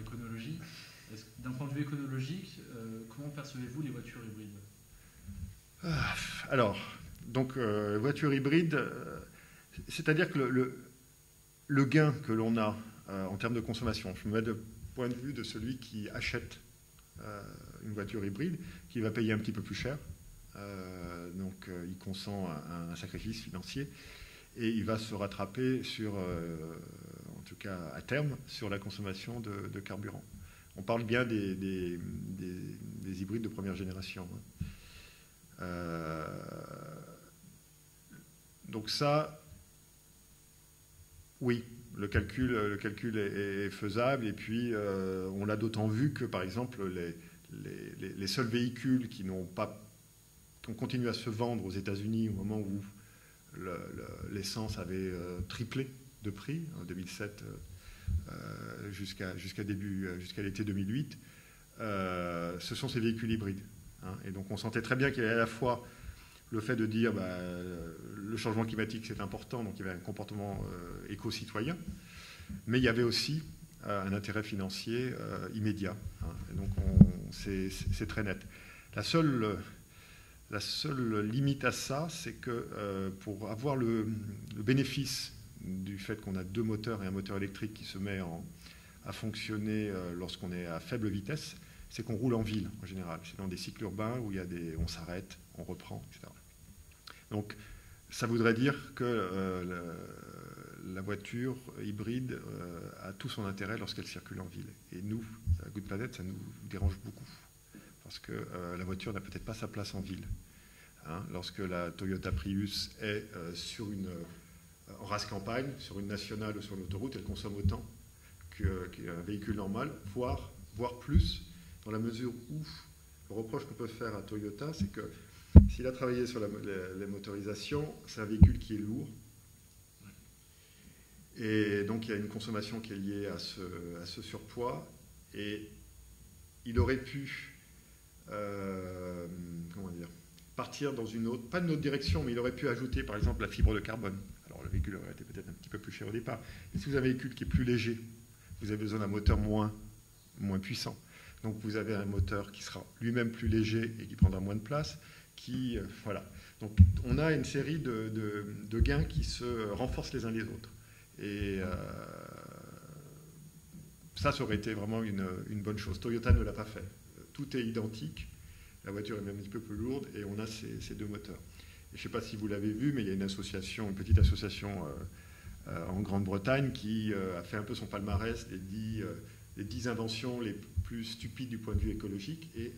éconologie. D'un point de vue écologique, comment percevez-vous les voitures hybrides? Alors, donc, voiture hybride, c'est-à-dire que le gain que l'on a en termes de consommation, je me mets du point de vue de celui qui achète une voiture hybride, qui va payer un petit peu plus cher. Donc, il consent un sacrifice financier et il va se rattraper sur, en tout cas à terme, sur la consommation de carburant. On parle bien des hybrides de première génération. Donc ça, oui, le calcul est faisable. Et puis, on l'a d'autant vu que, par exemple, les seuls véhicules qui ont continué à se vendre aux États-Unis au moment où l'essence avait triplé de prix, en 2007 jusqu'à l'été 2008, ce sont ces véhicules hybrides. Hein. Et donc on sentait très bien qu'il y avait à la fois le fait de dire le changement climatique c'est important, donc il y avait un comportement éco-citoyen, mais il y avait aussi un intérêt financier immédiat. Hein. Et donc c'est très net. La seule limite à ça, c'est que pour avoir le bénéfice du fait qu'on a deux moteurs et un moteur électrique qui se met à fonctionner lorsqu'on est à faible vitesse, c'est qu'on roule en ville en général. C'est dans des cycles urbains où on s'arrête, on reprend, etc. Donc ça voudrait dire que la voiture hybride a tout son intérêt lorsqu'elle circule en ville. Et nous, à Good Planet, ça nous dérange beaucoup. Parce que la voiture n'a peut-être pas sa place en ville. Hein, lorsque la Toyota Prius est en race campagne, sur une nationale ou sur une autoroute, elle consomme autant qu'un véhicule normal, voire plus, dans la mesure où le reproche qu'on peut faire à Toyota, c'est que s'il a travaillé sur les motorisations, c'est un véhicule qui est lourd. Et donc il y a une consommation qui est liée à ce surpoids. Et il aurait pu partir dans pas une autre direction, mais il aurait pu ajouter par exemple la fibre de carbone. Alors le véhicule aurait été peut-être un petit peu plus cher au départ. Mais si vous avez un véhicule qui est plus léger, vous avez besoin d'un moteur moins puissant. Donc vous avez un moteur qui sera lui-même plus léger et qui prendra moins de place. Voilà. Donc on a une série de gains qui se renforcent les uns les autres. Et ça aurait été vraiment une bonne chose. Toyota ne l'a pas fait. Tout est identique. La voiture est même un petit peu plus lourde et on a ces deux moteurs. Et je ne sais pas si vous l'avez vu, mais il y a une petite association en Grande-Bretagne qui a fait un peu son palmarès des 10 inventions les plus stupides du point de vue écologique. Et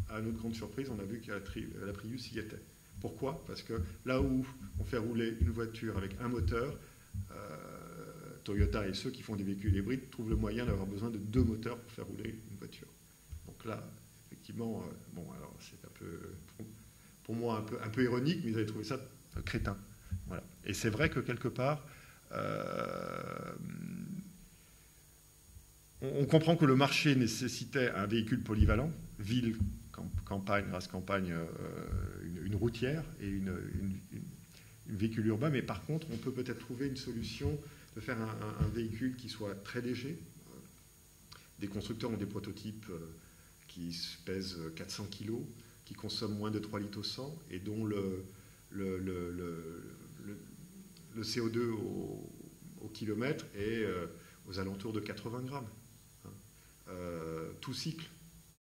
à notre grande surprise, on a vu que la Prius y était. Pourquoi? Parce que là où on fait rouler une voiture avec un moteur, Toyota et ceux qui font des véhicules hybrides trouvent le moyen d'avoir besoin de deux moteurs pour faire rouler une voiture. Donc là, effectivement, alors c'est un peu, pour moi, un peu ironique, mais ils avaient trouvé ça crétin. Voilà. Et c'est vrai que quelque part, on comprend que le marché nécessitait un véhicule polyvalent, ville, campagne, race campagne, une routière et une véhicule urbain, mais par contre, on peut peut-être trouver une solution de faire un véhicule qui soit très léger. Des constructeurs ont des prototypes qui pèsent 400 kg, qui consomment moins de 3 litres au 100 et dont le CO2 au kilomètre est aux alentours de 80 grammes. Tout cycle